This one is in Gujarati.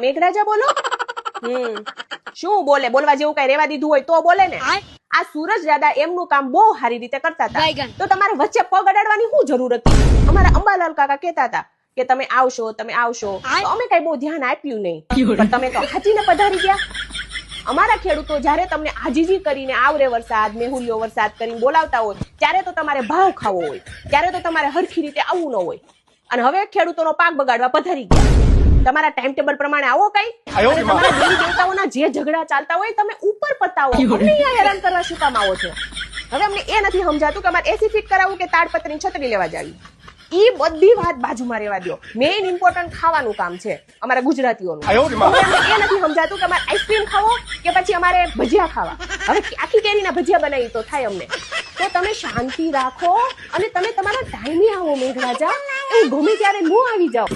મેઘરાજા બોલો. શું બોલે? બોલવા જેવું કઈ રેવા દીધું હોય તો બોલે ને. આ સૂરજ દાદા એમનું કામ બહુ સારી રીતે કરતા હતા, તો તમારે વચ્ચે પગ અડાડવાની શું જરૂર હતી? અમારા અંબાલાલ કાકા કહેતા હતા કે તમે આવશો, તો અમે કઈ બહુ ધ્યાન આપ્યું નહીં, પણ તમે તો હાચીને પધારી ગયા. અમારા ખેડૂતો જયારે તમને આજીજી કરીને આવરે વરસાદ, મેહુલિયો વરસાદ કરીને બોલાવતા હોય, ત્યારે તો તમારે ભાવ ખાવો હોય, ત્યારે તો તમારે હરખી રીતે આવવું ન હોય, અને હવે ખેડૂતોનો પાક બગાડવા પધારી ગયા. તમારા ટાઈમ ટેબલ પ્રમાણે આવો કઈ, તમારા દેવી દેવતાઓના જે ઝઘડા ચાલતા હોય તમે ઉપર પતાવો. અમને અહીંયા હેરાન કરવા શું કામ આવો છો? હવે અમને એ નથી સમજાતું કે અમારે એસી ફિટ કરાવવું કે તાડપત્રી છત્રી લેવા જાવી. ઈ બધી વાત બાજુમાં રહેવા દો. મેઇન ઇમ્પોર્ટન્ટ ખાવાનું કામ છે અમારા ગુજરાતીઓનું. એ નથી સમજાતું કે અમારે આઈસ્ક્રીમ ખાવો કે પછી અમારે ભજીયા ખાવા. હવે આખી કેરીના ભજીયા બનાવી તો થાય અમને. તો તમે શાંતિ રાખો અને તમે તમારા ટાઈમે આવો મેઘરાજા. એવું ગમે ત્યારે ન આવી જાઓ.